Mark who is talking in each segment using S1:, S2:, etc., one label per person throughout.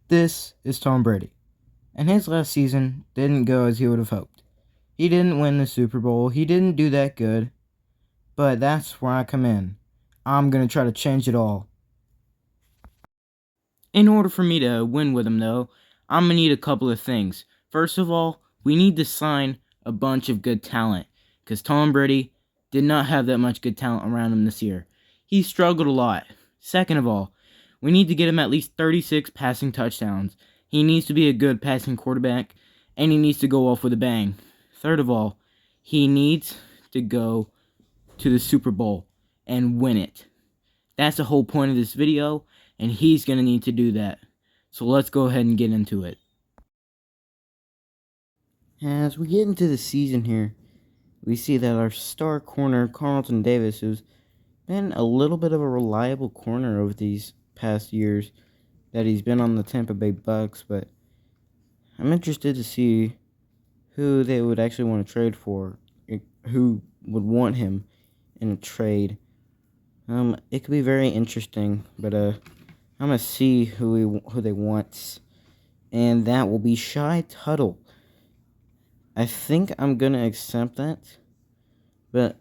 S1: This is Tom Brady, and his last season didn't go as he would have hoped. He didn't win the Super Bowl, he didn't do that good, but that's where I come in. I'm going to try to change it all. In order for me to win with him, though, I'm going to need a couple of things. First of all, we need to sign a bunch of good talent, because Tom Brady did not have that much good talent around him this year. He struggled a lot. Second of all, we need to get him at least 36 passing touchdowns. He needs to be a good passing quarterback, and he needs to go off with a bang. Third of all, he needs to go to the Super Bowl and win it. That's the whole point of this video, and he's going to need to do that. So let's go ahead and get into it. As we get into the season here, we see that our star corner, Carlton Davis, who's been a little bit of a reliable corner over these past years, that he's been on the Tampa Bay Bucks, but I'm interested to see who they would actually want to trade for, who would want him in a trade. It could be very interesting, but I'm gonna see who they want, and that will be Shy Tuttle. I think I'm gonna accept that, but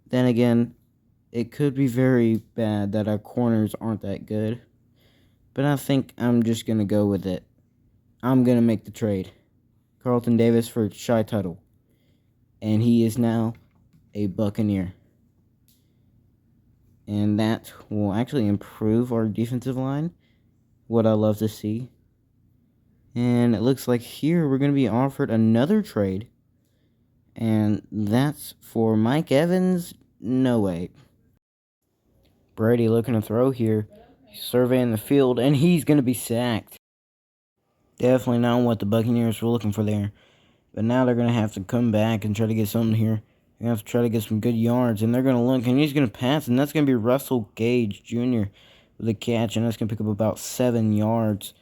S1: then again, it could be very bad that our corners aren't that good. But I think I'm just gonna go with it. I'm gonna make the trade. Carlton Davis for Shy Tuttle, and he is now a Buccaneer. And that will actually improve our defensive line, what I love to see. And it looks like here we're going to be offered another trade, and that's for Mike Evans. No way. Brady looking to throw here, surveying the field, and he's going to be sacked. Definitely not what the Buccaneers were looking for there. But now they're going to have to come back and try to get something here. They're going to have to try to get some good yards. And they're going to look, and he's going to pass. And that's going to be Russell Gage Jr. with a catch. And that's going to pick up about 7 yards.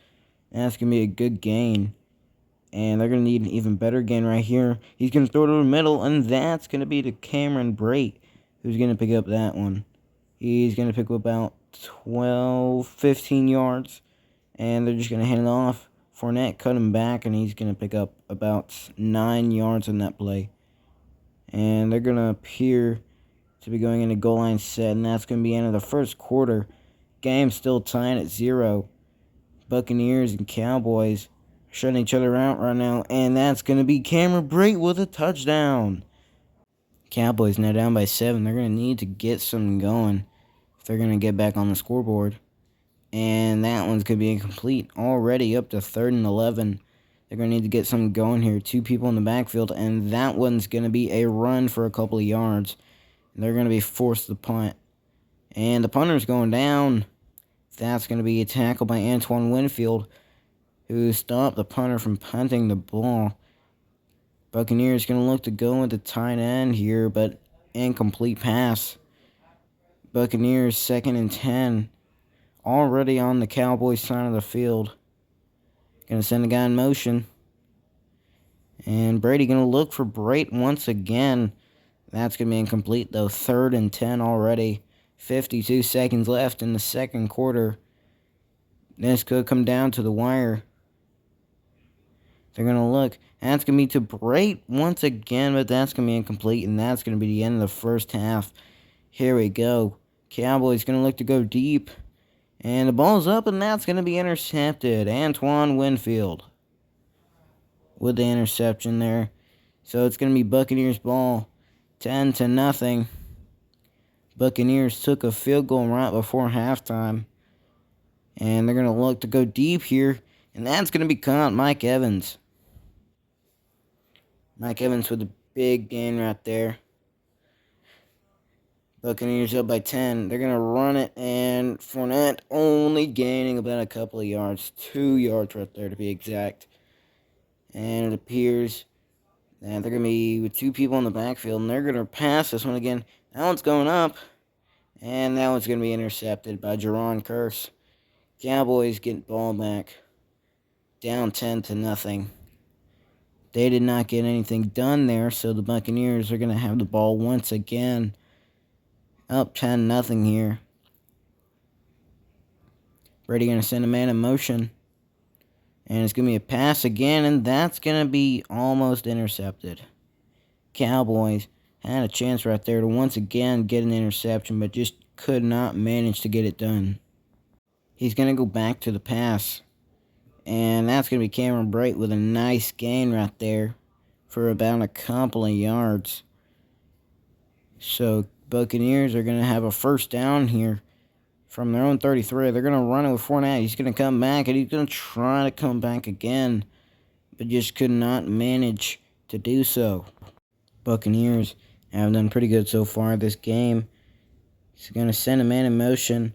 S1: And that's going to be a good gain. And they're going to need an even better gain right here. He's going to throw it to the middle. And that's going to be to Cameron Brate, who's going to pick up that one. He's going to pick up about 12, 15 yards. And they're just going to hand it off. Fournette cut him back, and he's going to pick up about 9 yards on that play. And they're going to appear to be going into goal line set, and that's going to be the end of the first quarter. Game still tying at 0. Buccaneers and Cowboys shutting each other out right now, and that's going to be Cameron Brate with a touchdown. Cowboys now down by 7. They're going to need to get something going if they're going to get back on the scoreboard. And that one's going to be incomplete. Already up to 3rd and 11. They're going to need to get something going here. 2 people in the backfield. And that one's going to be a run for a couple of yards. And they're going to be forced to punt. And the punter's going down. That's going to be a tackle by Antoine Winfield, who stopped the punter from punting the ball. Buccaneers going to look to go with the tight end here, but incomplete pass. Buccaneers 2nd and 10. Already on the Cowboys side of the field. Going to send a guy in motion. And Brady going to look for Brate once again. That's going to be incomplete, though. 3rd and 10 already. 52 seconds left in the second quarter. This could come down to the wire. They're going to look. That's going to be to Brate once again, but that's going to be incomplete. And that's going to be the end of the first half. Here we go. Cowboys going to look to go deep. And the ball's up, and that's going to be intercepted. Antoine Winfield with the interception there. So it's going to be Buccaneers ball, 10-0. Buccaneers took a field goal right before halftime. And they're going to look to go deep here. And that's going to be caught Mike Evans. Mike Evans with a big gain right there. Buccaneers up by 10. They're going to run it, and Fournette only gaining about a couple of yards. 2 yards right there to be exact. And it appears that they're going to be with 2 people in the backfield, and they're going to pass this one again. That one's going up, and that one's going to be intercepted by Jerron Kearse. Cowboys get ball back. Down 10-0. They did not get anything done there, so the Buccaneers are going to have the ball once again. Up 10-0 here. Brady going to send a man in motion. And it's going to be a pass again, and that's going to be almost intercepted. Cowboys had a chance right there to once again get an interception, but just could not manage to get it done. He's going to go back to the pass. And that's going to be Cameron Bright with a nice gain right there for about a couple of yards. So Buccaneers are going to have a first down here from their own 33. They're going to run it with Fournette. He's going to come back, and he's going to try to come back again, but just could not manage to do so. Buccaneers have done pretty good so far this game. He's going to send a man in motion.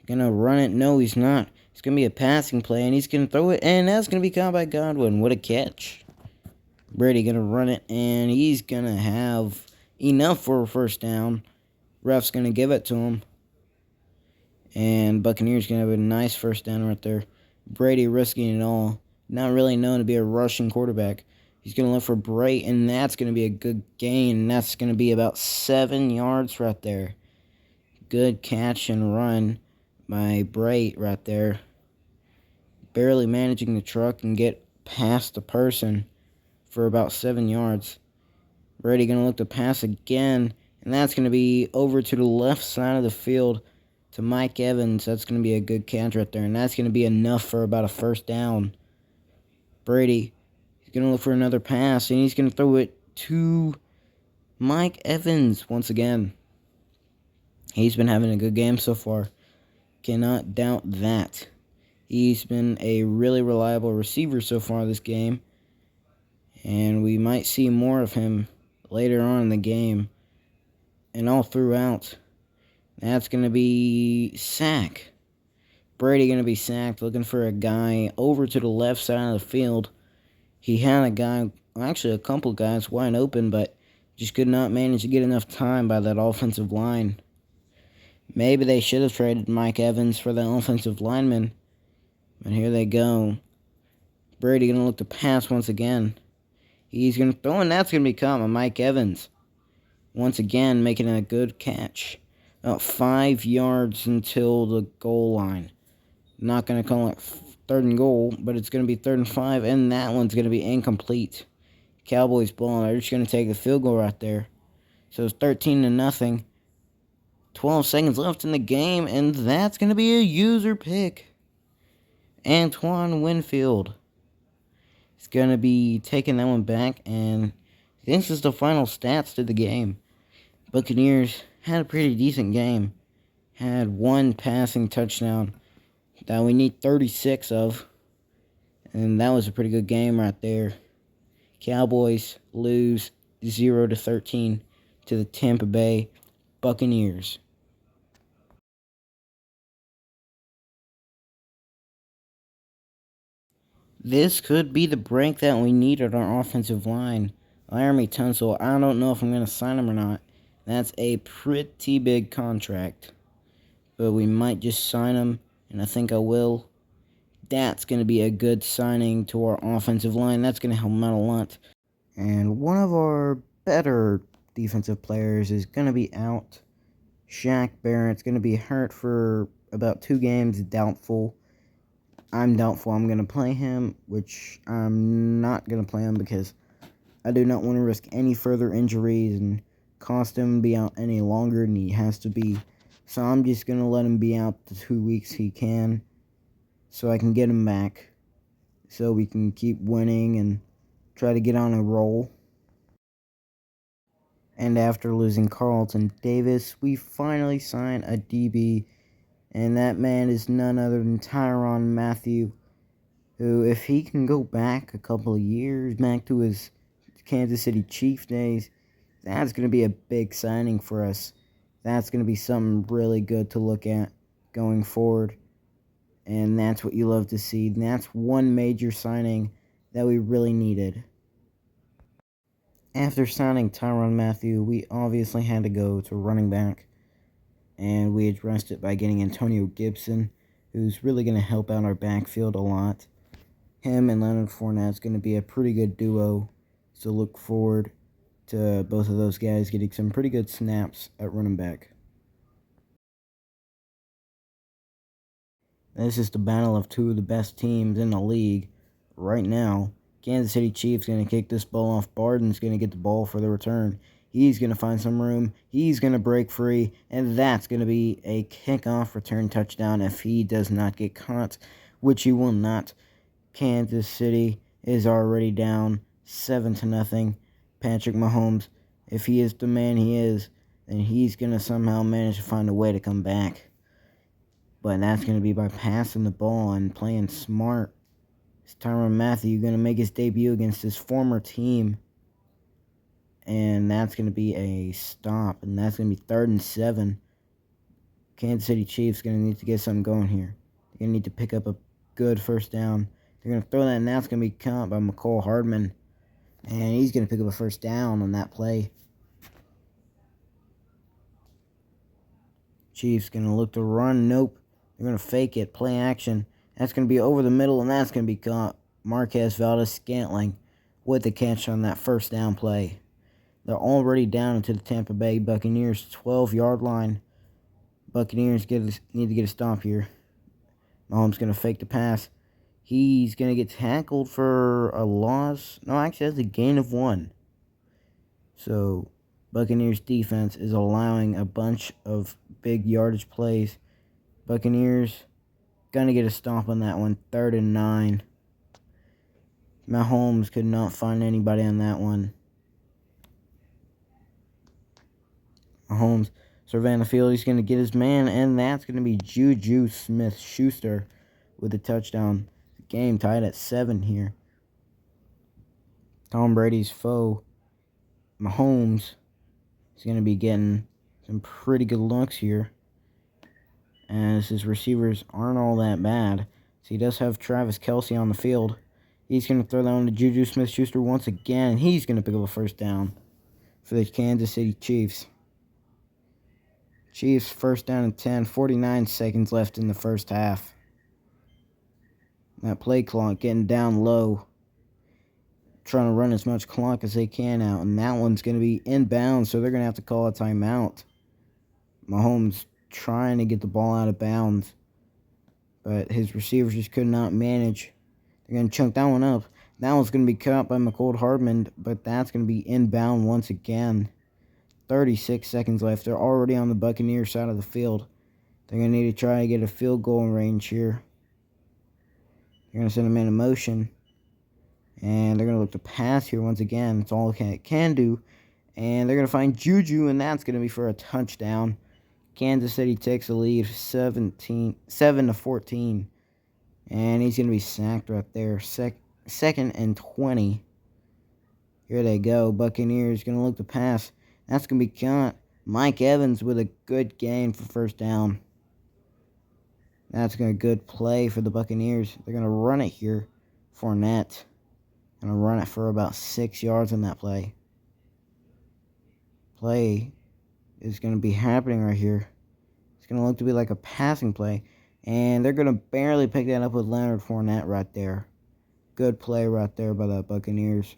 S1: Going to run it. No, he's not. It's going to be a passing play, and he's going to throw it, and that's going to be caught by Godwin. What a catch. Brady going to run it, and he's going to have enough for a first down. Ref's going to give it to him. And Buccaneers going to have a nice first down right there. Brady risking it all. Not really known to be a rushing quarterback. He's going to look for Bright, and that's going to be a good gain. And that's going to be about 7 yards right there. Good catch and run by Bright right there. Barely managing the truck and get past the person for about 7 yards. Brady going to look to pass again, and that's going to be over to the left side of the field to Mike Evans. That's going to be a good catch right there, and that's going to be enough for about a first down. Brady, he's going to look for another pass, and he's going to throw it to Mike Evans once again. He's been having a good game so far. Cannot doubt that. He's been a really reliable receiver so far this game, and we might see more of him later on in the game and all throughout. That's going to be sack. Brady going to be sacked, looking for a guy over to the left side of the field. He had a guy, actually a couple guys wide open, but just could not manage to get enough time by that offensive line. Maybe they should have traded Mike Evans for the offensive lineman. But here they go. Brady going to look to pass once again. He's going to throw, and that's going to be caught by Mike Evans. Once again, making a good catch. About 5 yards until the goal line. Not going to call it 3rd and goal, but it's going to be 3rd and 5, and that one's going to be incomplete. Cowboys ball. They're just going to take the field goal right there. So it's 13-0. 12 seconds left in the game, and that's going to be a user pick. Antoine Winfield is going to be taking that one back, and this is the final stats to the game. Buccaneers had a pretty decent game. Had one passing touchdown that we need 36 of, and that was a pretty good game right there. Cowboys lose 0-13 to the Tampa Bay Buccaneers. This could be the break that we need at our offensive line. Laramie Tunsil, I don't know if I'm going to sign him or not. That's a pretty big contract. But we might just sign him, and I think I will. That's going to be a good signing to our offensive line. That's going to help him out a lot. And one of our better defensive players is going to be out. Shaq Barrett's going to be hurt for about 2 games, doubtful. I'm doubtful I'm going to play him, which I'm not going to play him because I do not want to risk any further injuries and cost him be out any longer than he has to be. So I'm just going to let him be out the 2 weeks he can so I can get him back so we can keep winning and try to get on a roll. And after losing Carlton Davis, we finally signed a DB, and that man is none other than Tyrann Mathieu, who, if he can go back a couple of years, back to his Kansas City Chiefs days, that's going to be a big signing for us. That's going to be something really good to look at going forward, and that's what you love to see. And that's one major signing that we really needed. After signing Tyrann Mathieu, we obviously had to go to running back, and we addressed it by getting Antonio Gibson, who's really going to help out our backfield a lot. Him and Leonard Fournette's going to be a pretty good duo, so look forward to both of those guys getting some pretty good snaps at running back. This is the battle of two of the best teams in the league right now. Kansas City Chiefs going to kick this ball off. Barden's going to get the ball for the return. He's going to find some room. He's going to break free, and that's going to be a kickoff return touchdown if he does not get caught, which he will not. Kansas City is already down 7-0. Patrick Mahomes, if he is the man he is, then he's going to somehow manage to find a way to come back. But that's going to be by passing the ball and playing smart. Is Tyrann Mathieu going to make his debut against his former team? And that's going to be a stop. And that's going to be 3rd and 7. Kansas City Chiefs going to need to get something going here. They're going to need to pick up a good first down. They're going to throw that, and that's going to be caught by McCole Hardman. And he's going to pick up a first down on that play. Chiefs going to look to run. Nope. They're going to fake it. Play action. That's going to be over the middle, and that's going to be caught. Marquez Valdes-Scantling with the catch on that first down play. They're already down into the Tampa Bay Buccaneers 12-yard line. Buccaneers need to get a stop here. Mahomes going to fake the pass. He's going to get tackled for a loss. No, actually, that's a gain of 1. So, Buccaneers defense is allowing a bunch of big yardage plays. Buccaneers going to get a stop on that one. 3rd and 9. Mahomes could not find anybody on that one. Mahomes surveying the field. He's going to get his man, and that's going to be Juju Smith-Schuster with a touchdown. Game tied at 7 here. Tom Brady's foe, Mahomes, is going to be getting some pretty good looks here, as his receivers aren't all that bad. So he does have Travis Kelce on the field. He's going to throw that one to Juju Smith-Schuster once again, and he's going to pick up a first down for the Kansas City Chiefs. Chiefs first down and 10, 49 seconds left in the first half. That play clock getting down low. Trying to run as much clock as they can out. And that one's going to be inbounds, so they're going to have to call a timeout. Mahomes trying to get the ball out of bounds, but his receivers just could not manage. They're going to chunk that one up. That one's going to be caught by McCole Hardman, but that's going to be inbound once again. 36 seconds left. They're already on the Buccaneers side of the field. They're going to need to try to get a field goal in range here. They're going to send a man in motion. And they're going to look to pass here once again. That's all it can do. And they're going to find Juju, and that's going to be for a touchdown. Kansas City takes the lead 7-14. And he's going to be sacked right there. 2nd and 20. Here they go. Buccaneers going to look to pass. That's going to be caught. Mike Evans with a good gain for first down. That's going to be a good play for the Buccaneers. They're going to run it here. Fournette. Going to run it for about 6 yards on that play. Play is going to be happening right here. It's going to look to be like a passing play. And they're going to barely pick that up with Leonard Fournette right there. Good play right there by the Buccaneers.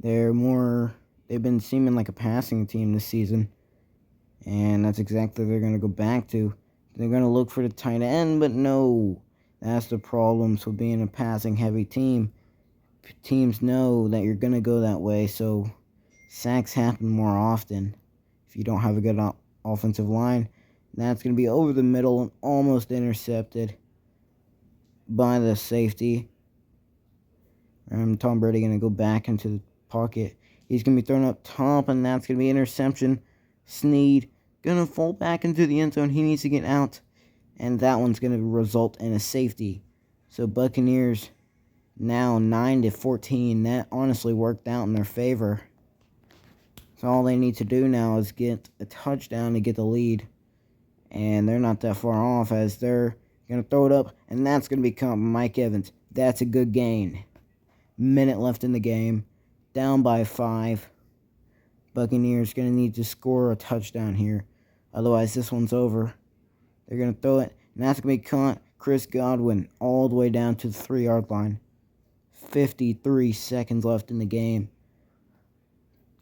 S1: They've been seeming like a passing team this season. And that's exactly what they're going to go back to. They're going to look for the tight end, but no. That's the problems with being a passing-heavy team. Teams know that you're going to go that way, so sacks happen more often. If you don't have a good offensive line, that's going to be over the middle and almost intercepted by the safety. Tom Brady going to go back into the pocket. He's going to be thrown up top, and that's going to be interception. Snead going to fall back into the end zone. He needs to get out. And that one's going to result in a safety. So Buccaneers now 9-14. That honestly worked out in their favor. So all they need to do now is get a touchdown to get the lead. And they're not that far off, as they're going to throw it up. And that's going to be caught by Mike Evans. That's a good gain. Minute left in the game. Down by 5. Buccaneers going to need to score a touchdown here. Otherwise, this one's over. They're going to throw it, and that's going to be caught. Chris Godwin all the way down to the 3-yard line. 53 seconds left in the game.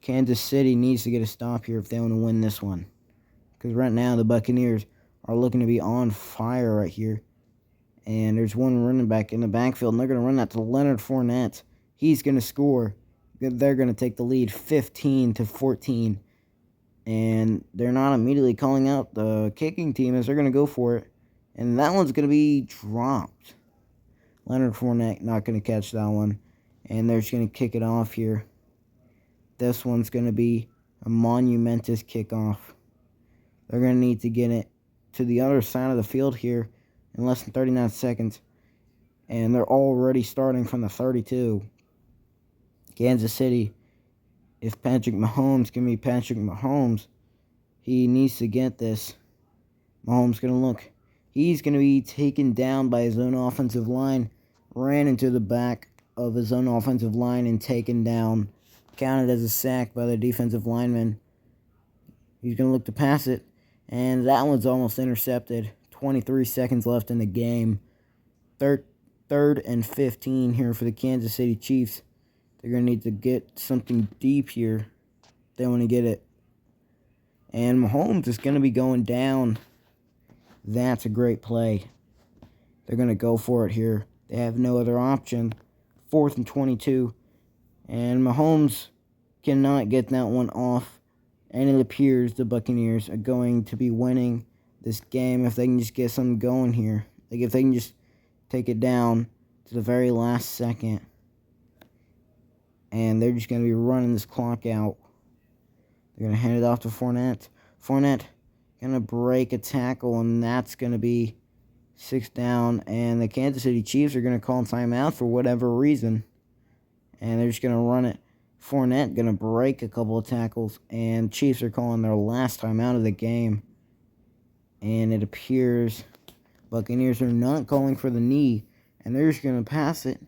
S1: Kansas City needs to get a stop here if they want to win this one. Because right now the Buccaneers are looking to be on fire right here. And there's one running back in the backfield, and they're going to run that to Leonard Fournette. He's going to score. They're going to take the lead 15-14. And they're not immediately calling out the kicking team as they're going to go for it. And that one's going to be dropped. Leonard Fournette not going to catch that one. And they're just going to kick it off here. This one's going to be a monumentous kickoff. They're going to need to get it to the other side of the field here in less than 39 seconds. And they're already starting from the 32. Kansas City, if Patrick Mahomes can be Patrick Mahomes, he needs to get this. Mahomes going to look. He's going to be taken down by his own offensive line. Ran into the back of his own offensive line and taken down. Counted as a sack by the defensive lineman. He's going to look to pass it. And that one's almost intercepted. 23 seconds left in the game. Third and 15 here for the Kansas City Chiefs. They're going to need to get something deep here. They want to get it. And Mahomes is going to be going down. That's a great play. They're going to go for it here. They have no other option. 4th and 22. And Mahomes cannot get that one off. And it appears the Buccaneers are going to be winning this game if they can just get something going here. Like if they can just take it down to the very last second. And they're just going to be running this clock out. They're going to hand it off to Fournette. Fournette going to break a tackle, and that's going to be 6 down. And the Kansas City Chiefs are going to call timeout for whatever reason. And they're just going to run it. Fournette going to break a couple of tackles, and Chiefs are calling their last timeout of the game. And it appears Buccaneers are not calling for the knee, and they're just going to pass it.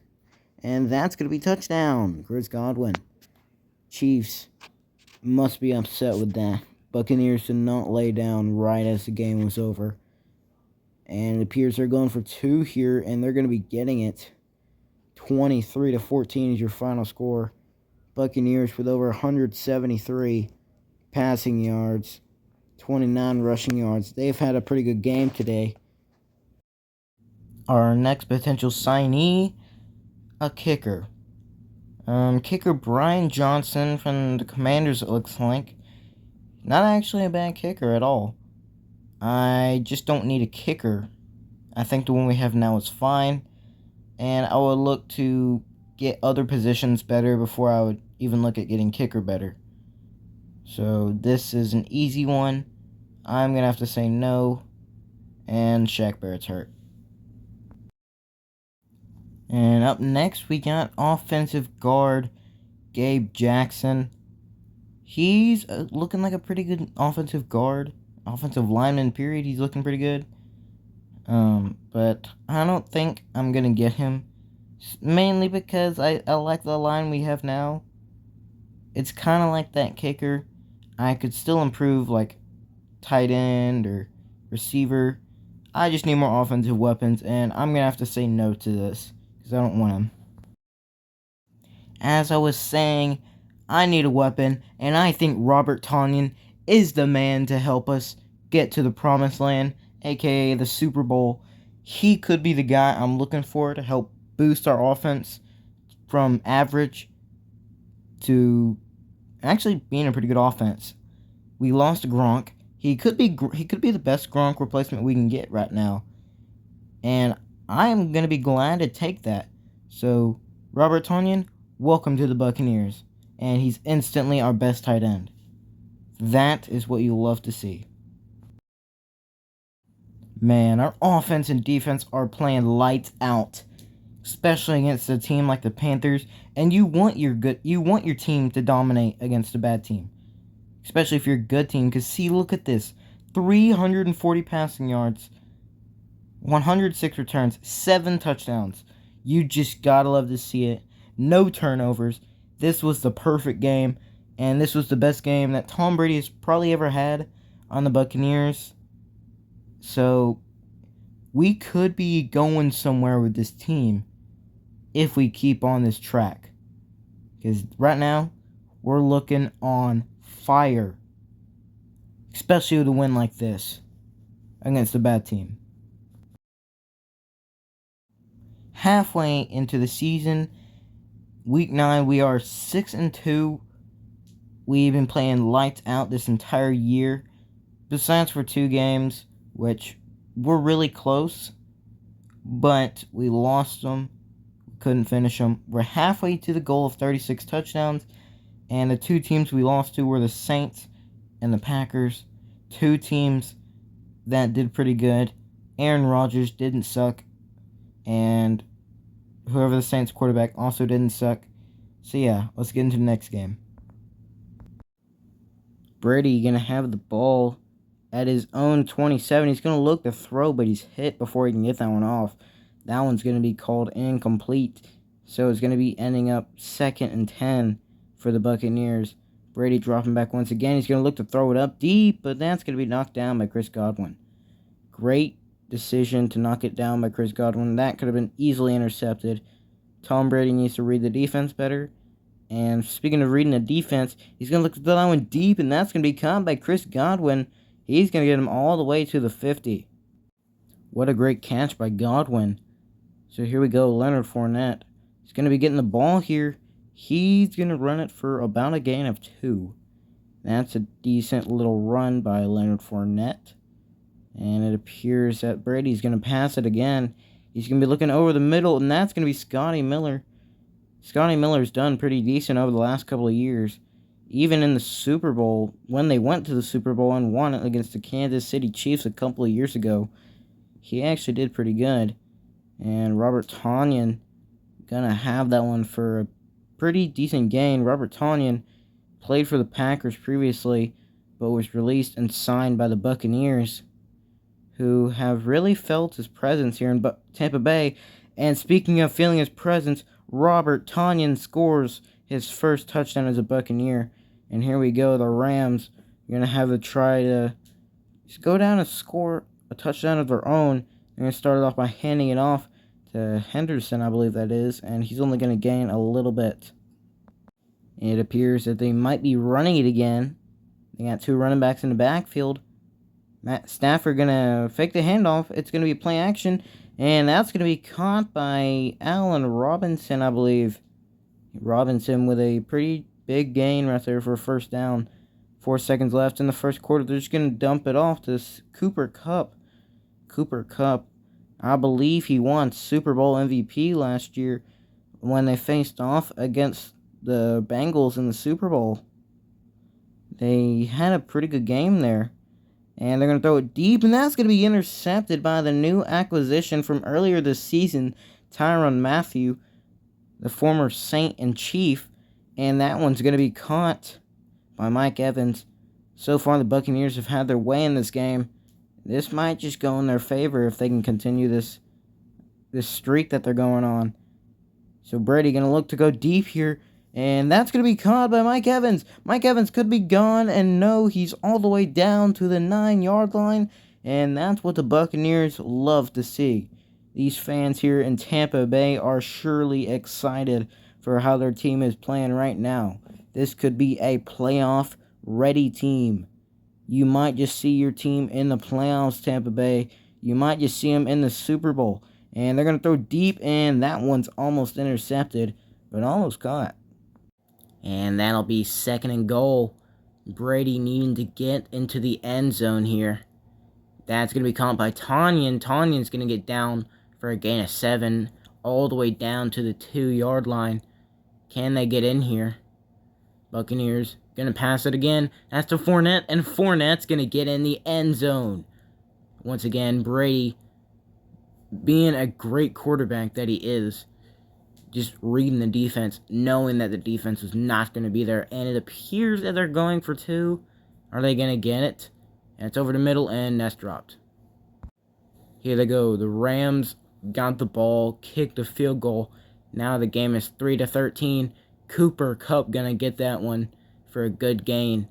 S1: And that's going to be touchdown. Chris Godwin. Chiefs must be upset with that. Buccaneers did not lay down right as the game was over. And it appears they're going for 2 here, and they're going to be getting it. 23-14 is your final score. Buccaneers with over 173 passing yards, 29 rushing yards. They've had a pretty good game today. Our next potential signee, a kicker. Kicker Brian Johnson from the Commanders, it looks like. Not actually a bad kicker at all. I just don't need a kicker. I think the one we have now is fine. And I would look to get other positions better before I would even look at getting kicker better. So this is an easy one. I'm going to have to say no. And Shaq Barrett's hurt. And up next, we got offensive guard Gabe Jackson. He's looking like a pretty good offensive guard. Offensive lineman, period. He's looking pretty good. But I don't think I'm going to get him. Mainly because I like the line we have now. It's kind of like that kicker. I could still improve, like tight end or receiver. I just need more offensive weapons, and I'm going to have to say no to this because I don't want him. As I was saying, I need a weapon, and I think Robert Tonyan is the man to help us get to the promised land, aka the Super Bowl. He could be the guy I'm looking for to help boost our offense from average to actually being a pretty good offense. We lost Gronk. He could be the best Gronk replacement we can get right now. And I am going to be glad to take that. So, Robert Tonyan, welcome to the Buccaneers. And he's instantly our best tight end. That is what you'll love to see. Man, our offense and defense are playing lights out. Especially against a team like the Panthers. And you want your team to dominate against a bad team. Especially if you're a good team. Because see, look at this. 340 passing yards. 106 returns. 7 touchdowns. You just gotta love to see it. No turnovers. This was the perfect game. And this was the best game that Tom Brady has probably ever had on the Buccaneers. So, we could be going somewhere with this team if we keep on this track. Because right now, we're looking on fire. Especially with a win like this. against a bad team. Halfway into the season, week 9, we are 6-2. We've been playing lights out this entire year, besides for 2 games, which were really close, but we lost them, couldn't finish them. We're halfway to the goal of 36 touchdowns, and the 2 teams we lost to were the Saints and the Packers. 2 teams that did pretty good. Aaron Rodgers didn't suck, and whoever the Saints quarterback also didn't suck. So yeah, let's get into the next game. Brady going to have the ball at his own 27. He's going to look to throw, but he's hit before he can get that one off. That one's going to be called incomplete. So it's going to be ending up 2nd and 10 for the Buccaneers. Brady dropping back once again. He's going to look to throw it up deep, but that's going to be knocked down by Chris Godwin. Great decision to knock it down by Chris Godwin. That could have been easily intercepted. Tom Brady needs to read the defense better. And speaking of reading the defense, he's going to look to throw that one deep, and that's going to be caught by Chris Godwin. He's going to get him all the way to the 50. What a great catch by Godwin. So here we go, Leonard Fournette. He's going to be getting the ball here. He's going to run it for about a gain of 2. That's a decent little run by Leonard Fournette. And it appears that Brady's going to pass it again. He's going to be looking over the middle, and that's going to be Scotty Miller. Scotty Miller's done pretty decent over the last couple of years. Even in the Super Bowl, when they went to the Super Bowl and won it against the Kansas City Chiefs a couple of years ago, he actually did pretty good. And Robert Tonyan gonna have that one for a pretty decent gain. Robert Tonyan played for the Packers previously, but was released and signed by the Buccaneers, who have really felt his presence here in Tampa Bay. And speaking of feeling his presence, Robert Tonyan scores his first touchdown as a Buccaneer. And here we go, the Rams are going to have to try to just go down and score a touchdown of their own. They're going to start it off by handing it off to Henderson, I believe that is, and he's only going to gain a little bit. It appears that they might be running it again. They got 2 running backs in the backfield. Matt Stafford going to fake the handoff. It's going to be play action, and that's going to be caught by Allen Robinson, I believe. Robinson with a pretty big gain right there for a first down. 4 seconds left in the first quarter. They're just going to dump it off to Cooper Kupp. Cooper Kupp, I believe he won Super Bowl MVP last year when they faced off against the Bengals in the Super Bowl. They had a pretty good game there. And they're going to throw it deep, and that's going to be intercepted by the new acquisition from earlier this season, Tyrann Mathieu, the former Saint and Chief. And that one's going to be caught by Mike Evans. So far, the Buccaneers have had their way in this game. This might just go in their favor if they can continue this streak that they're going on. So Brady going to look to go deep here. And that's going to be caught by Mike Evans. Mike Evans could be gone, and no, he's all the way down to the 9-yard line. And that's what the Buccaneers love to see. These fans here in Tampa Bay are surely excited for how their team is playing right now. This could be a playoff-ready team. You might just see your team in the playoffs, Tampa Bay. You might just see them in the Super Bowl. And they're going to throw deep, and that one's almost intercepted, but almost caught. And that'll be 2nd and goal. Brady needing to get into the end zone here. That's going to be caught by Tonyan. Tonyan's going to get down for a gain of 7, all the way down to the 2-yard line. Can they get in here? Buccaneers going to pass it again. That's to Fournette, and Fournette's going to get in the end zone. Once again, Brady, being a great quarterback that he is, just reading the defense, knowing that the defense was not going to be there. And it appears that they're going for 2. Are they going to get it? And it's over the middle, and that's dropped. Here they go. The Rams got the ball, kicked the field goal. Now the game is 3-13. Cooper Kupp going to get that one for a good gain.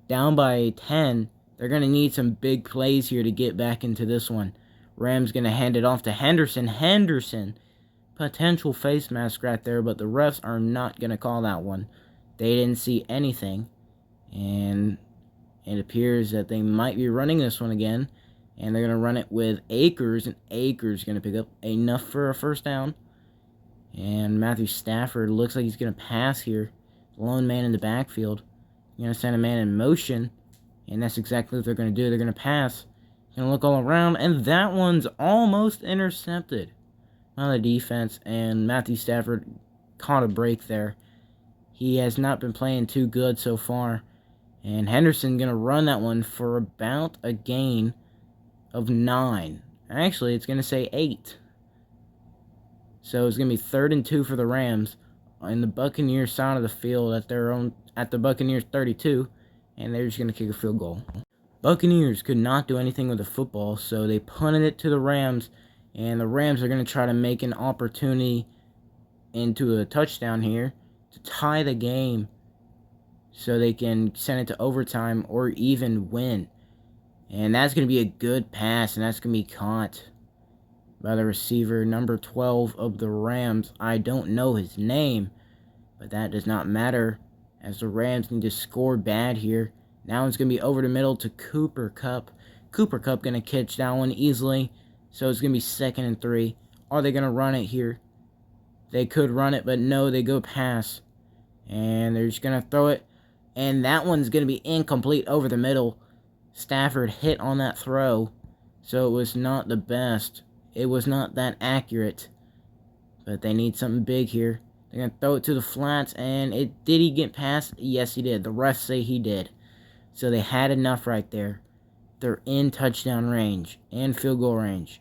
S1: Down by 10. They're going to need some big plays here to get back into this one. Rams going to hand it off to Henderson. Henderson, potential face mask right there, but the refs are not going to call that one. They didn't see anything, and it appears that they might be running this one again. And they're going to run it with Akers, and Akers going to pick up enough for a first down. And Matthew Stafford looks like he's going to pass here. Lone man in the backfield. You're going to send a man in motion. And that's exactly what they're going to do. They're going to pass. Going to look all around. And that one's almost intercepted by the defense. And Matthew Stafford caught a break there. He has not been playing too good so far. And Henderson going to run that one for about a gain of 9. Actually, it's going to say 8. So it's going to be 3rd and 2 for the Rams on the Buccaneers side of the field at the Buccaneers 32, and they're just going to kick a field goal. Buccaneers could not do anything with the football, so they punted it to the Rams, and the Rams are going to try to make an opportunity into a touchdown here to tie the game so they can send it to overtime or even win. And that's going to be a good pass, and that's going to be caught by the receiver, number 12 of the Rams. I don't know his name, but that does not matter, as the Rams need to score bad here. Now it's going to be over the middle to Cooper Kupp. Cooper Kupp going to catch that one easily, so it's going to be 2nd and 3. Are they going to run it here? They could run it, but no, they go pass. And they're just going to throw it, and that one's going to be incomplete over the middle. Stafford hit on that throw, so it was not the best. It was not that accurate, but they need something big here. They're going to throw it to the flats, and did he get past? Yes, he did. The refs say he did. So they had enough right there. They're in touchdown range and field goal range,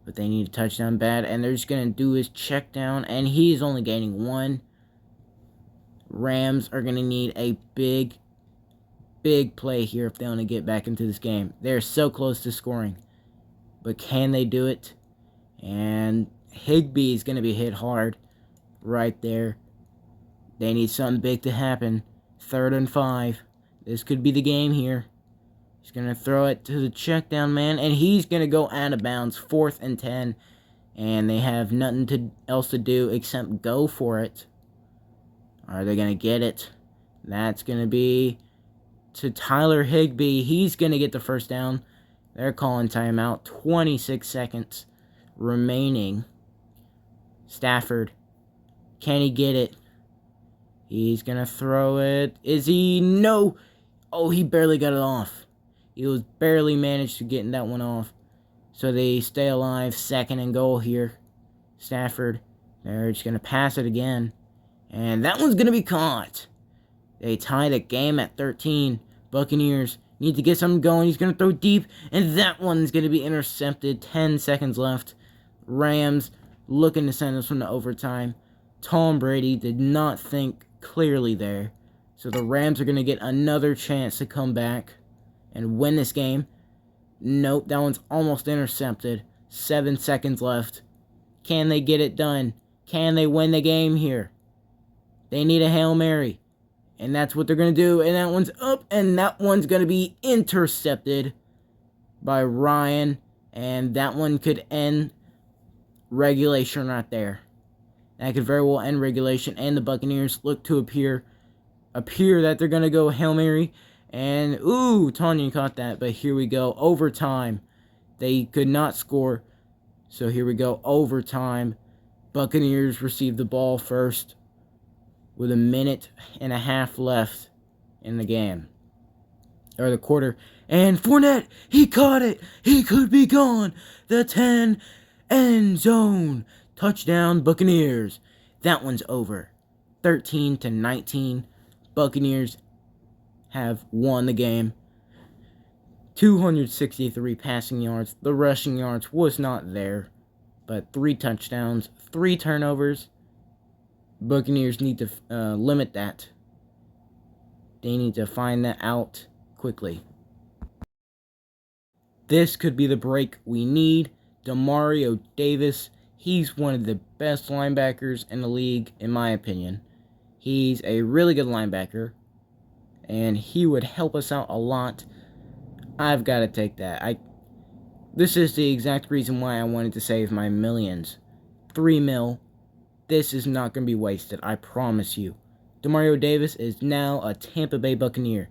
S1: but they need a touchdown bad, and they're just going to do his check down, and he's only gaining 1. Rams are going to need a big play here if they want to get back into this game. They're so close to scoring, but can they do it? And Higbee is going to be hit hard right there. They need something big to happen. 3rd and 5. This could be the game here. He's going to throw it to the check down man, and he's going to go out of bounds. 4th and 10. And they have nothing else to do except go for it. Are they going to get it? That's going to be to Tyler Higbee. He's going to get the first down. They're calling timeout. 26 seconds remaining. Stafford, can he get it? He's going to throw it. Is he? No. Oh, he barely got it off. He was barely managed to get that one off. So they stay alive. 2nd and goal here. Stafford, they're just going to pass it again. And that one's going to be caught. They tie the game at 13. Buccaneers need to get something going. He's going to throw deep, and that one's going to be intercepted. 10 seconds left. Rams looking to send us from the overtime. Tom Brady did not think clearly there. So the Rams are going to get another chance to come back and win this game. Nope, that one's almost intercepted. 7 seconds left. Can they get it done? Can they win the game here? They need a Hail Mary. And that's what they're going to do. And that one's up. And that one's going to be intercepted by Ryan. And that one could end regulation right there. That could very well end regulation. And the Buccaneers look to appear that they're going to go Hail Mary. And, ooh, Tanya caught that. But here we go. Overtime. They could not score. So here we go. Overtime. Buccaneers receive the ball first with 1.5 minutes left in the game. Or the quarter. And Fournette, he caught it. He could be gone. The 10 end zone. Touchdown, Buccaneers. That one's over. 13-19. Buccaneers have won the game. 263 passing yards. The rushing yards was not there. But 3 touchdowns, 3 turnovers. Buccaneers need to limit that. They need to find that out quickly. This could be the break we need. Demario Davis, he's one of the best linebackers in the league, in my opinion. He's a really good linebacker, and he would help us out a lot. I've got to take that. This is the exact reason why I wanted to save my millions. 3 mil. This is not going to be wasted, I promise you. Demario Davis is now a Tampa Bay Buccaneer.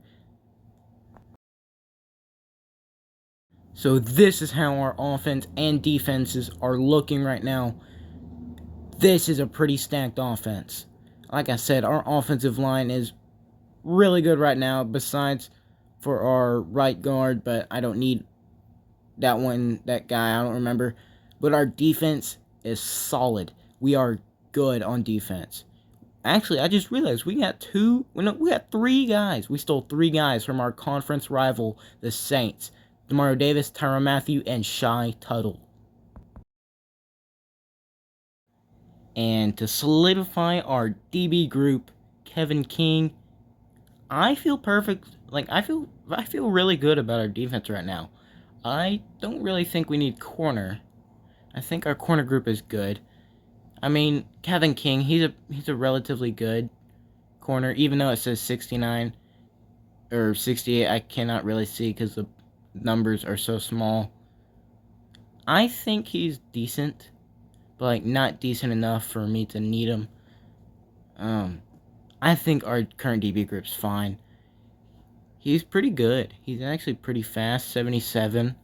S1: So this is how our offense and defenses are looking right now. This is a pretty stacked offense. Like I said, our offensive line is really good right now, besides for our right guard, but I don't need that guy, I don't remember. But our defense is solid. We are good on defense. Actually, I just realized we got three guys. We stole three guys from our conference rival, the Saints. Demario Davis, Tyrann Mathieu, and Shy Tuttle. And to solidify our DB group, Kevin King, I feel perfect. I feel really good about our defense right now. I don't really think we need corner. I think our corner group is good. I mean, Kevin King, he's a relatively good corner, even though it says 69 or 68. I cannot really see because the numbers are so small. I think he's decent, but not decent enough for me to need him. I think our current DB group's fine. He's pretty good. He's actually pretty fast, 77.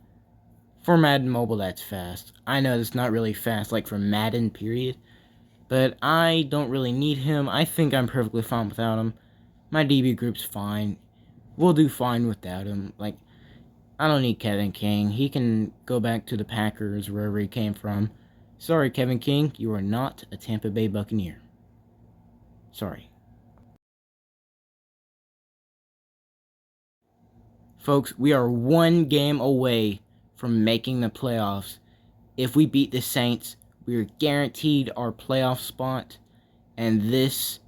S1: For Madden Mobile, that's fast. I know it's not really fast, like for Madden, period. But I don't really need him. I think I'm perfectly fine without him. My DB group's fine. We'll do fine without him. I don't need Kevin King. He can go back to the Packers, wherever he came from. Sorry, Kevin King. You are not a Tampa Bay Buccaneer. Sorry. Folks, we are one game away from making the playoffs. If we beat the Saints, we are guaranteed our playoff spot, and this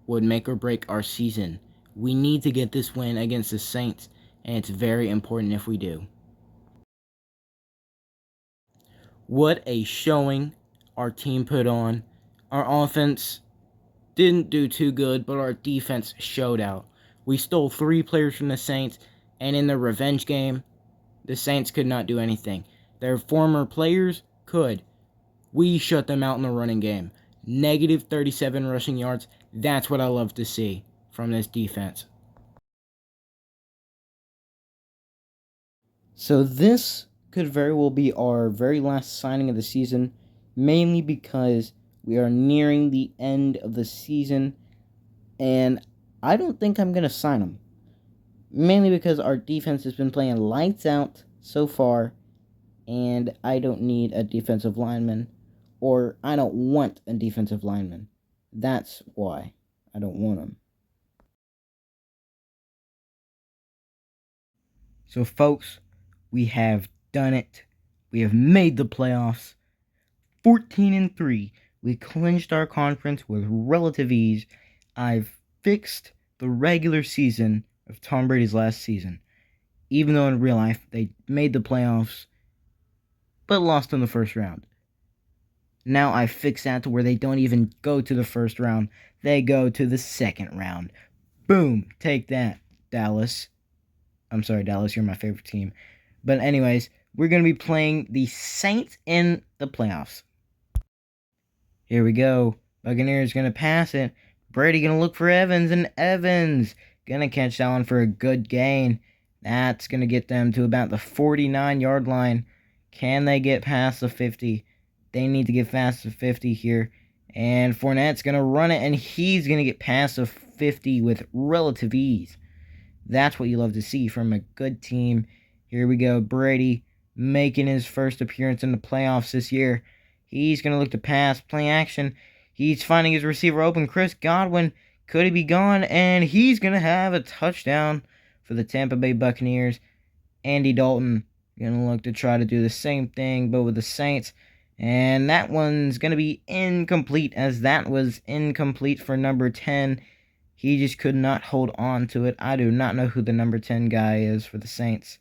S1: would make or break our season. We need to get this win against the Saints, and it's very important if we do. What a showing our team put on. Our offense didn't do too good, but our defense showed out. We stole 3 players from the Saints, and in the revenge game, the Saints could not do anything. Their former players could. We shut them out in the running game. Negative 37 rushing yards. That's what I love to see from this defense. So this could very well be our very last signing of the season, mainly because we are nearing the end of the season, and I don't think I'm going to sign him. Mainly because our defense has been playing lights out so far, and I don't need a defensive lineman, or I don't want a defensive lineman. That's why I don't want him. So, folks, we have done it. We have made the playoffs. 14-3. We clinched our conference with relative ease. I've fixed the regular season of Tom Brady's last season. Even though in real life they made the playoffs, but lost in the first round. Now I fixed that to where they don't even go to the first round. They go to the second round. Boom. Take that, Dallas. I'm sorry, Dallas, you're my favorite team. But anyways, we're going to be playing the Saints in the playoffs. Here we go. Buccaneers going to pass it. Brady going to look for Evans, and Evans going to catch that one for a good gain. That's going to get them to about the 49-yard line. Can they get past the 50? They need to get past the 50 here. And Fournette's going to run it, and he's going to get past the 50 with relative ease. That's what you love to see from a good team. Here we go. Brady making his first appearance in the playoffs this year. He's going to look to pass, play action. He's finding his receiver open. Chris Godwin, could he be gone? And he's going to have a touchdown for the Tampa Bay Buccaneers. Andy Dalton going to look to try to do the same thing, but with the Saints. And that one's going to be incomplete, as that was incomplete for number 10. He just could not hold on to it. I do not know who the number 10 guy is for the Saints.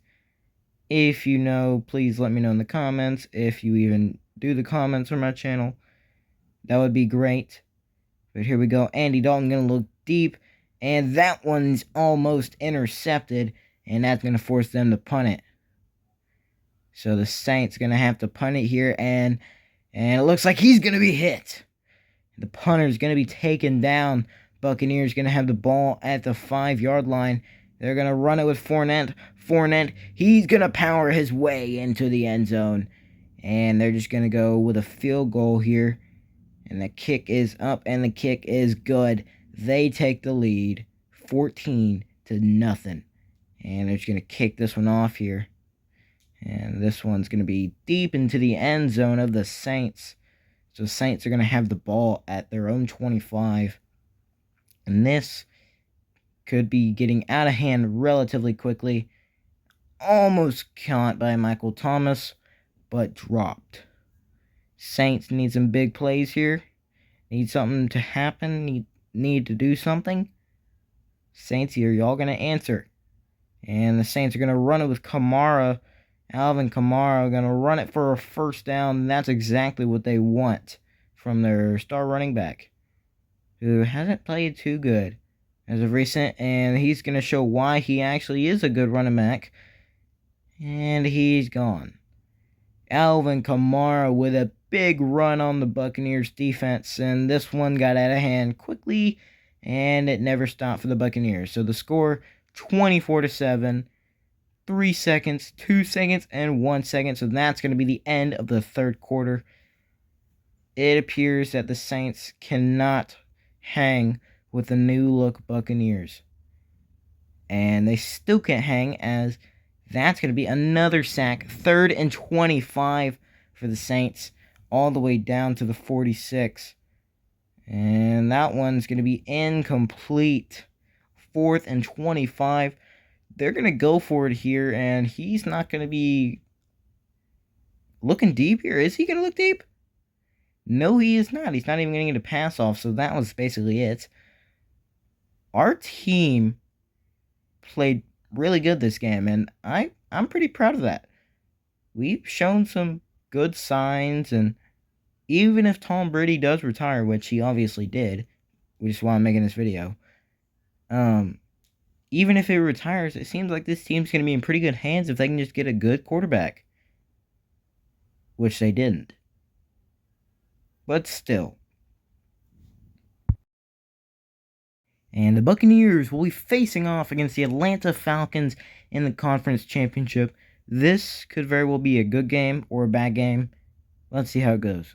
S1: If you know, please let me know in the comments. If you even do the comments on my channel, that would be great. But here we go. Andy Dalton going to look deep. And that one's almost intercepted. And that's going to force them to punt it. So the Saints going to have to punt it here. And it looks like he's going to be hit. The punter's going to be taken down. Buccaneers going to have the ball at the 5-yard line. They're going to run it with Fournette. Fournette, he's going to power his way into the end zone. And they're just going to go with a field goal here. And the kick is up, and the kick is good. They take the lead, 14-0. And they're just going to kick this one off here. And this one's going to be deep into the end zone of the Saints. So the Saints are going to have the ball at their own 25. And this could be getting out of hand relatively quickly. Almost caught by Michael Thomas, but dropped. Saints need some big plays here. Need something to happen. Need to do something. Saints here, y'all going to answer. And the Saints are going to run it with Kamara. Alvin Kamara going to run it for a first down. And that's exactly what they want from their star running back, who hasn't played too good as of recent. And he's going to show why he actually is a good running back. And he's gone. Alvin Kamara with a big run on the Buccaneers defense. And this one got out of hand quickly. And it never stopped for the Buccaneers. So the score, 24-7. 3 seconds, 2 seconds, and 1 second. So that's going to be the end of the third quarter. It appears that the Saints cannot hang with the new-look Buccaneers. And they still can't hang, as that's going to be another sack. 3rd and 25 for the Saints, all the way down to the 46. And that one's going to be incomplete. 4th and 25. They're going to go for it here, and he's not going to be looking deep here. Is he going to look deep? No, he is not. He's not even going to get a pass off, so that was basically it. Our team played really good this game, and I'm pretty proud of that. We've shown some good signs, and even if Tom Brady does retire, which he obviously did, which is why I'm making this video, even if he retires, it seems like this team's going to be in pretty good hands if they can just get a good quarterback. Which they didn't. But still. And the Buccaneers will be facing off against the Atlanta Falcons in the conference championship. This could very well be a good game or a bad game. Let's see how it goes.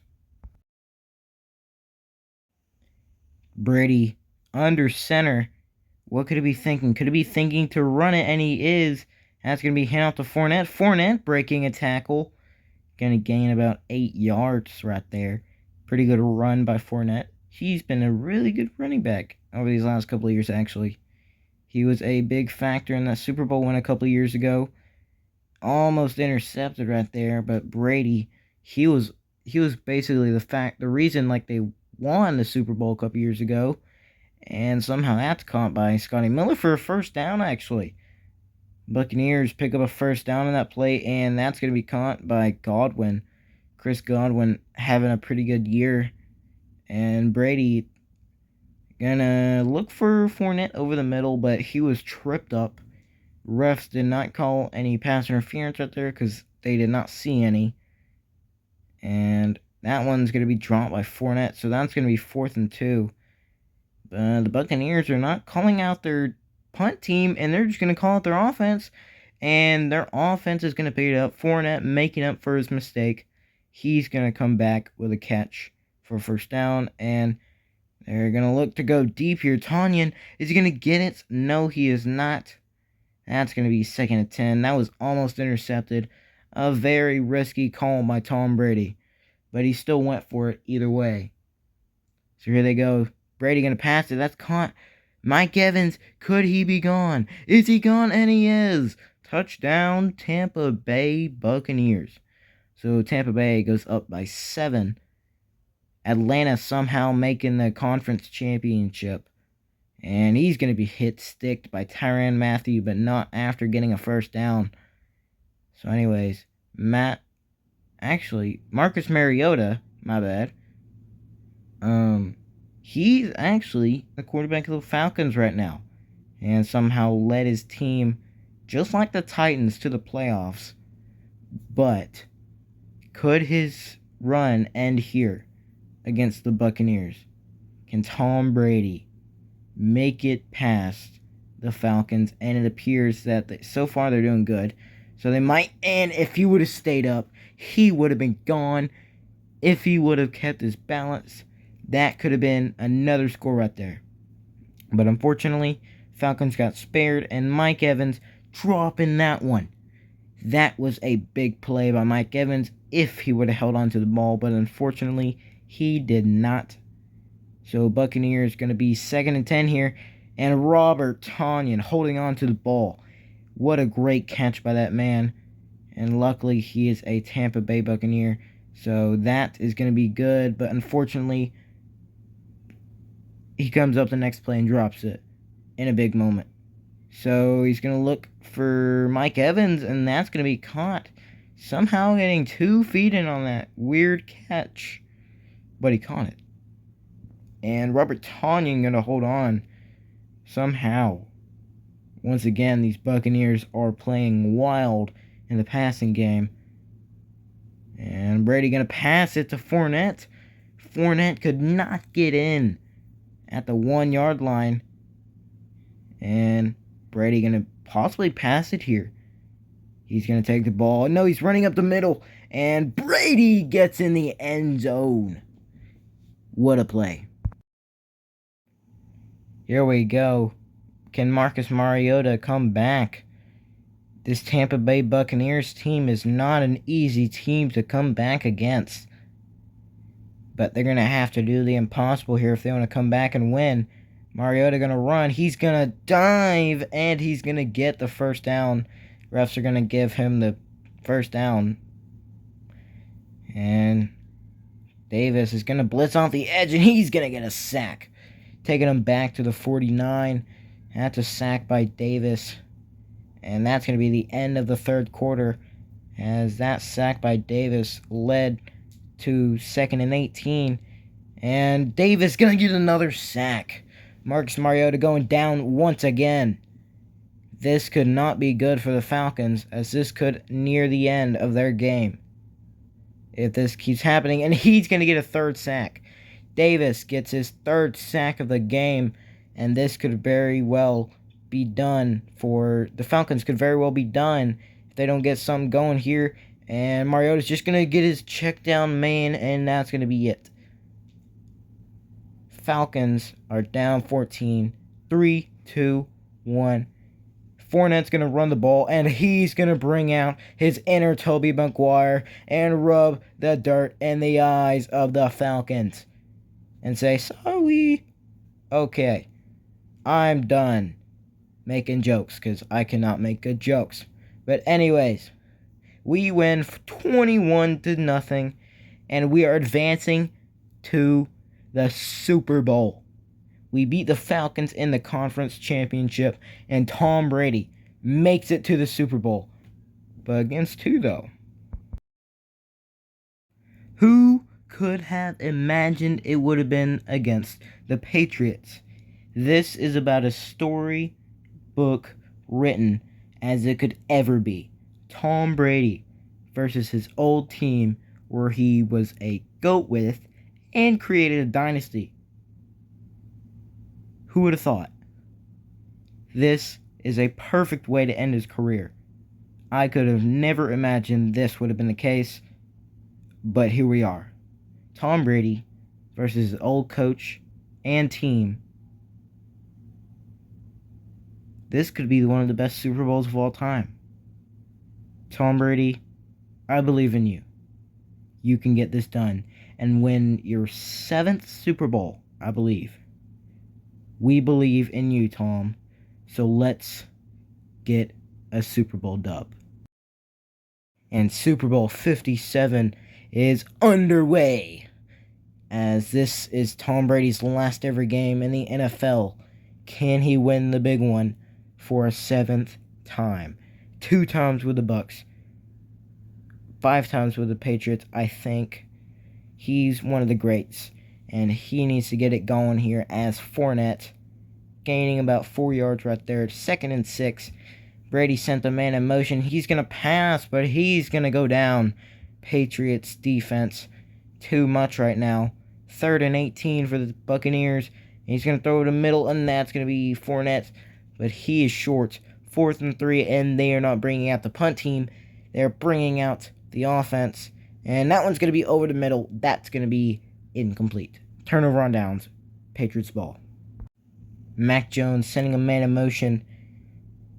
S1: Brady under center. What could he be thinking? Could he be thinking to run it? And he is. That's going to be handed off to Fournette. Fournette breaking a tackle. Going to gain about 8 yards right there. Pretty good run by Fournette. He's been a really good running back over these last couple of years, actually. He was a big factor in that Super Bowl win a couple of years ago. Almost intercepted right there, but Brady, he was basically the reason like they won the Super Bowl a couple years ago. And somehow that's caught by Scotty Miller for a first down, actually. Buccaneers pick up a first down in that play, and that's going to be caught by Godwin. Chris Godwin having a pretty good year. And Brady going to look for Fournette over the middle, but he was tripped up. Refs did not call any pass interference right there because they did not see any. And that one's going to be dropped by Fournette, so that's going to be 4th and 2. The Buccaneers are not calling out their punt team, and they're just going to call out their offense, and their offense is going to pick it up. Fournette making up for his mistake. He's going to come back with a catch for a first down, and they're going to look to go deep here. Tonyan, is he going to get it? No, he is not. That's going to be 2nd and 10. That was almost intercepted. A very risky call by Tom Brady, but he still went for it either way. So here they go. Brady going to pass it. That's caught. Mike Evans, could he be gone? Is he gone? And he is. Touchdown, Tampa Bay Buccaneers. So Tampa Bay goes up by 7. Atlanta somehow making the conference championship. And he's going to be sticked by Tyrann Mathieu, but not after getting a first down. So anyways, Marcus Mariota, my bad. He's actually the quarterback of the Falcons right now. And somehow led his team, just like the Titans, to the playoffs. But could his run end here against the Buccaneers? Can Tom Brady make it past the Falcons, and it appears that so far they're doing good. So they might, and if he would have stayed up, he would have been gone. If he would have kept his balance, that could have been another score right there. But unfortunately, Falcons got spared, and Mike Evans dropping that one. That was a big play by Mike Evans if he would have held on to the ball, but unfortunately, he did not. So Buccaneers going to be 2nd and 10 here, and Robert Tonyan holding on to the ball. What a great catch by that man, and luckily he is a Tampa Bay Buccaneer, so that is going to be good, but unfortunately, he comes up the next play and drops it in a big moment. So he's going to look for Mike Evans, and that's going to be caught. Somehow getting 2 feet in on that weird catch, but he caught it. And Robert Tonyan going to hold on somehow. Once again, these Buccaneers are playing wild in the passing game. And Brady going to pass it to Fournette. Fournette could not get in at the 1-yard line. And Brady going to possibly pass it here. He's going to take the ball. No, he's running up the middle. And Brady gets in the end zone. What a play. Here we go. Can Marcus Mariota come back? This Tampa Bay Buccaneers team is not an easy team to come back against. But they're going to have to do the impossible here if they want to come back and win. Mariota going to run. He's going to dive, and he's going to get the first down. Refs are going to give him the first down. And Davis is going to blitz off the edge, and he's going to get a sack. Taking him back to the 49. That's a sack by Davis. And that's going to be the end of the third quarter, as that sack by Davis led to 2nd and 18. And Davis going to get another sack. Marcus Mariota going down once again. This could not be good for the Falcons, as this could near the end of their game if this keeps happening. And he's going to get a 3rd sack. Davis gets his 3rd sack of the game, and this could very well be done for the Falcons. Could very well be done if they don't get something going here. And Mariota's just going to get his check down man, and that's going to be it. Falcons are down 14. 3, 2, 1. Fournette's going to run the ball, and he's going to bring out his inner Tobey Maguire and rub the dirt in the eyes of the Falcons and say, sorry. Okay, I'm done making jokes, because I cannot make good jokes. But anyways, we win 21-0, and we are advancing to the Super Bowl. We beat the Falcons in the conference championship, and Tom Brady makes it to the Super Bowl. But against who, though? Who could have imagined it would have been against the Patriots? This is about a storybook written as it could ever be. Tom Brady versus his old team, where he was a GOAT with and created a dynasty. Who would have thought? This is a perfect way to end his career. I could have never imagined this would have been the case, but here we are. Tom Brady versus his old coach and team. This could be one of the best Super Bowls of all time. Tom Brady, I believe in you. You can get this done and win your 7th Super Bowl, I believe. We believe in you, Tom. So let's get a Super Bowl dub. And Super Bowl 57 is underway, as this is Tom Brady's last ever game in the NFL. Can he win the big one for a 7th time? 2 times with the Bucs, 5 times with the Patriots. I think he's one of the greats, and he needs to get it going here as Fournette gaining about 4 yards right there. 2nd and 6. Brady sent the man in motion. He's going to pass, but he's going to go down. Patriots defense too much right now. 3rd and 18 for the Buccaneers. He's going to throw it in the middle, and that's going to be Fournette but he is short. 4th and 3, and they are not bringing out the punt team. They're bringing out the offense, and that one's going to be over the middle. That's going to be incomplete. Turnover on downs. Patriots ball. Mac Jones sending a man in motion.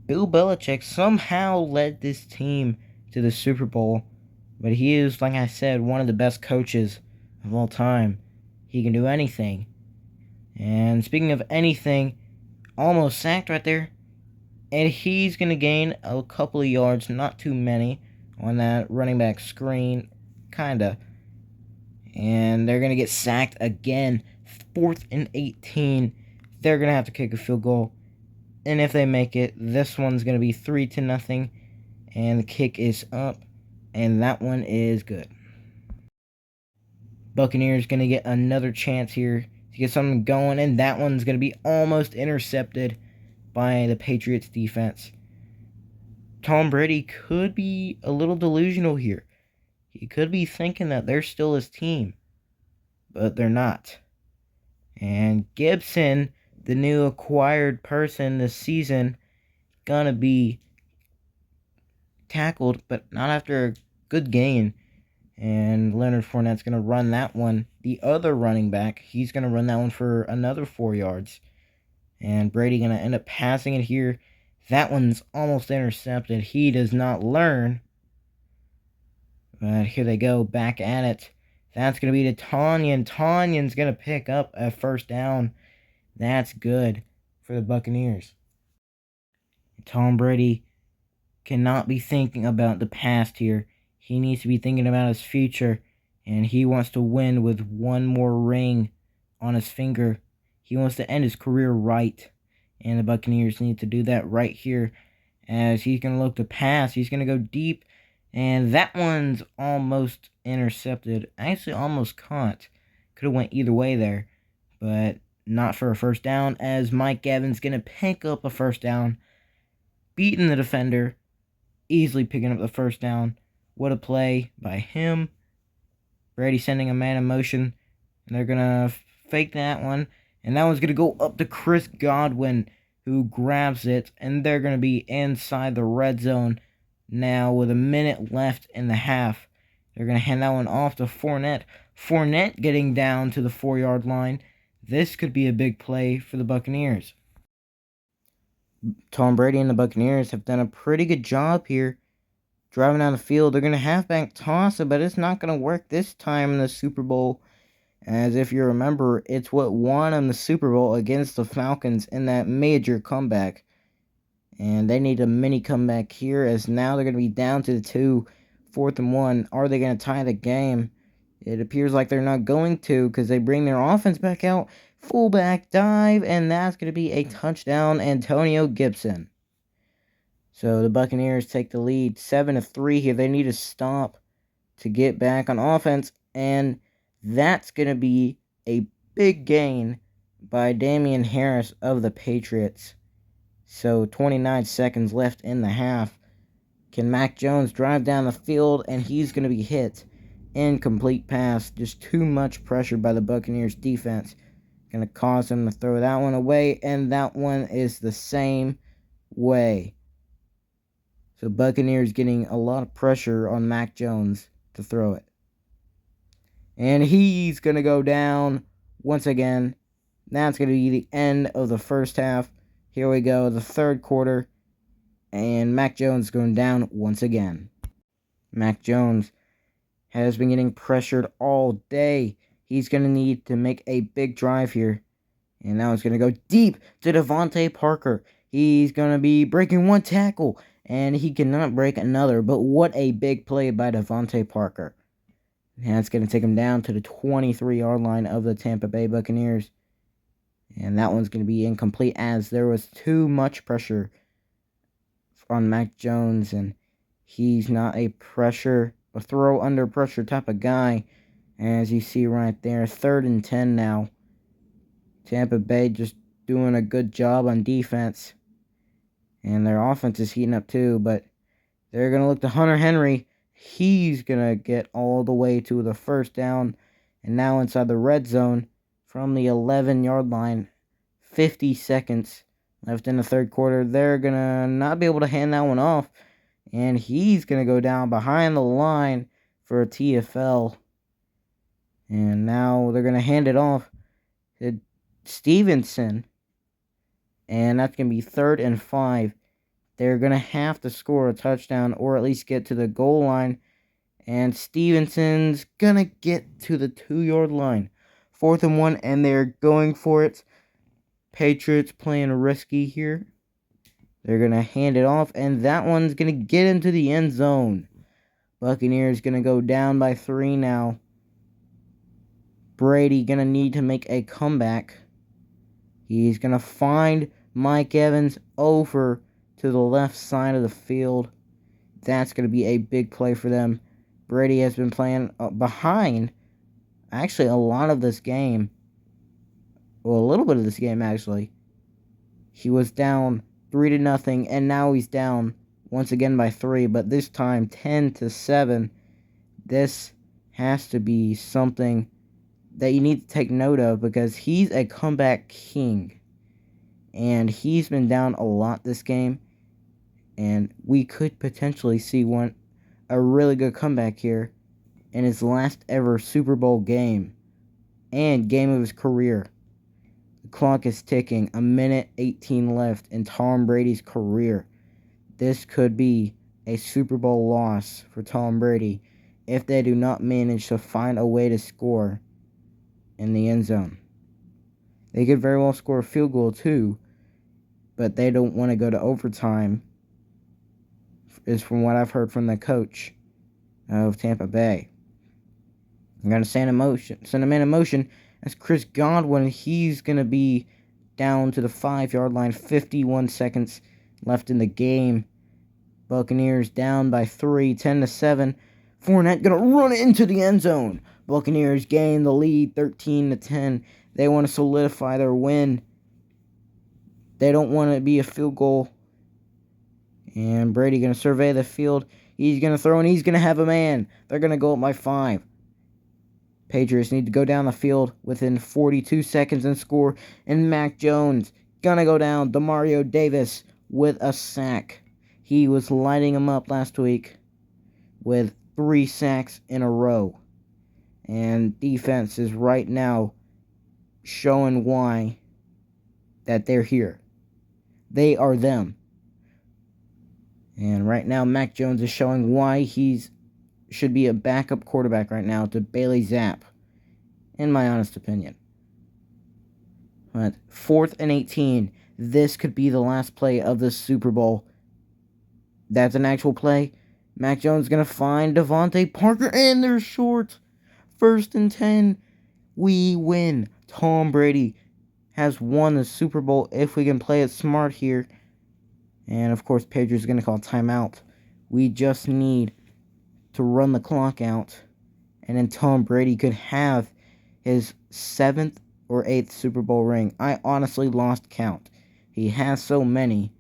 S1: Bill Belichick somehow led this team to the Super Bowl, but he is, like I said, one of the best coaches of all time. He can do anything. And speaking of anything, almost sacked right there. And he's going to gain a couple of yards, not too many, on that running back screen. Kinda. And they're going to get sacked again. 4th and 18. They're going to have to kick a field goal. And if they make it, this one's going to be 3-0. And the kick is up. And that one is good. Buccaneers going to get another chance here to get something going. And that one's going to be almost intercepted by the Patriots defense. Tom Brady could be a little delusional here. He could be thinking that they're still his team, but they're not. And Gibson, the new acquired person this season, gonna be tackled, but not after a good gain. And Leonard Fournette's gonna run that one. The other running back, he's gonna run that one for another 4 yards. And Brady going to end up passing it here. That one's almost intercepted. He does not learn. But here they go, back at it. That's going to be to Tonyan. Tonyan's going to pick up a first down. That's good for the Buccaneers. Tom Brady cannot be thinking about the past here. He needs to be thinking about his future. And he wants to win with one more ring on his finger. He wants to end his career right, and the Buccaneers need to do that right here as he's going to look to pass. He's going to go deep, and that one's almost intercepted. Actually, almost caught. Could have went either way there, but not for a first down as Mike Evans going to pick up a first down, beating the defender, easily picking up the first down. What a play by him. Brady sending a man in motion, and they're going to fake that one. And that one's going to go up to Chris Godwin, who grabs it. And they're going to be inside the red zone now with a minute left in the half. They're going to hand that one off to Fournette. Fournette getting down to the 4-yard line. This could be a big play for the Buccaneers. Tom Brady and the Buccaneers have done a pretty good job here driving down the field. They're going to halfback toss it, but it's not going to work this time in the Super Bowl. As if you remember, it's what won them the Super Bowl against the Falcons in that major comeback. And they need a mini comeback here as now they're going to be down to the 2, 4th and 1. Are they going to tie the game? It appears like they're not going to because they bring their offense back out. Fullback dive, and that's going to be a touchdown, Antonio Gibson. So the Buccaneers take the lead 7-3 here. They need to stop to get back on offense, and that's going to be a big gain by Damian Harris of the Patriots. So 29 seconds left in the half. Can Mac Jones drive down the field, and he's going to be hit. Incomplete pass. Just too much pressure by the Buccaneers defense. Going to cause them to throw that one away, and that one is the same way. So Buccaneers getting a lot of pressure on Mac Jones to throw it. And he's going to go down once again. That's going to be the end of the first half. Here we go, the third quarter. And Mac Jones going down once again. Mac Jones has been getting pressured all day. He's going to need to make a big drive here. And now it's going to go deep to Devontae Parker. He's going to be breaking one tackle. And he cannot break another. But what a big play by Devontae Parker. That's going to take him down to the 23-yard line of the Tampa Bay Buccaneers. And that one's going to be incomplete as there was too much pressure on Mac Jones. And he's not a throw under pressure type of guy. As you see right there, 3rd and 10 now. Tampa Bay just doing a good job on defense. And their offense is heating up too. But they're going to look to Hunter Henry. He's going to get all the way to the first down. And now inside the red zone from the 11-yard line. 50 seconds left in the third quarter. They're going to not be able to hand that one off. And he's going to go down behind the line for a TFL. And now they're going to hand it off to Stevenson. And that's going to be 3rd and 5. They're going to have to score a touchdown or at least get to the goal line. And Stevenson's going to get to the 2-yard line. 4th and 1, and they're going for it. Patriots playing risky here. They're going to hand it off, and that one's going to get into the end zone. Buccaneers going to go down by 3 now. Brady going to need to make a comeback. He's going to find Mike Evans over to the left side of the field. That's going to be a big play for them. Brady has been playing behind, actually, a lot of this game. Well, a little bit of this game, actually. He was down 3-0, and now he's down once again by 3, but this time 10-7. This has to be something that you need to take note of because he's a comeback king. And he's been down a lot this game. And we could potentially see a really good comeback here in his last ever Super Bowl game and game of his career. The clock is ticking. 1:18 left in Tom Brady's career. This could be a Super Bowl loss for Tom Brady if they do not manage to find a way to score in the end zone. They could very well score a field goal too, but they don't want to go to overtime, is from what I've heard from the coach of Tampa Bay. I'm going to send him in motion. That's Chris Godwin. He's going to be down to the 5-yard line. 51 seconds left in the game. Buccaneers down by 3, 10-7. Fournette going to run into the end zone. Buccaneers gain the lead, 13-10. They want to solidify their win. They don't want it to be a field goal. And Brady going to survey the field. He's going to throw, and he's going to have a man. They're going to go up by 5. Patriots need to go down the field within 42 seconds and score. And Mac Jones going to go down. Demario Davis with a sack. He was lighting him up last week with 3 sacks in a row. And defense is right now showing why that they're here. They are them. And right now, Mac Jones is showing why he should be a backup quarterback right now to Bailey Zapp, in my honest opinion. But 4th and 18, this could be the last play of the Super Bowl. That's an actual play. Mac Jones is going to find Devontae Parker, and they're short. 1st and 10. We win. Tom Brady has won the Super Bowl if we can play it smart here. And, of course, Patriots are going to call timeout. We just need to run the clock out. And then Tom Brady could have his 7th or 8th Super Bowl ring. I honestly lost count. He has so many.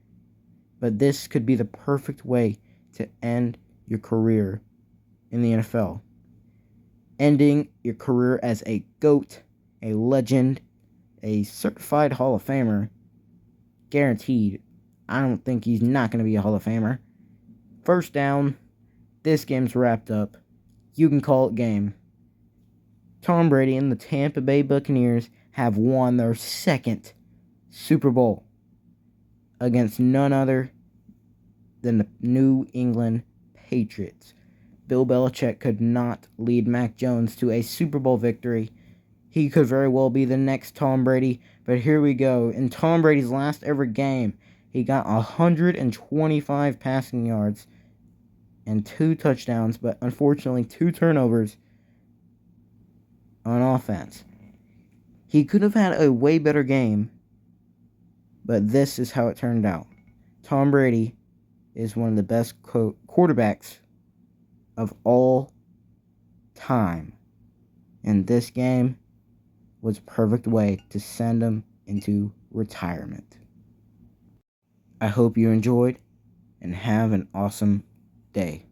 S1: But this could be the perfect way to end your career in the NFL. Ending your career as a GOAT, a legend, a certified Hall of Famer. Guaranteed. I don't think he's not going to be a Hall of Famer. 1st down. This game's wrapped up. You can call it game. Tom Brady and the Tampa Bay Buccaneers have won their 2nd Super Bowl against none other than the New England Patriots. Bill Belichick could not lead Mac Jones to a Super Bowl victory. He could very well be the next Tom Brady, but here we go. In Tom Brady's last ever game, he got 125 passing yards and 2 touchdowns, but unfortunately 2 turnovers on offense. He could have had a way better game, but this is how it turned out. Tom Brady is one of the best quarterbacks of all time. And this game was a perfect way to send him into retirement. I hope you enjoyed and have an awesome day.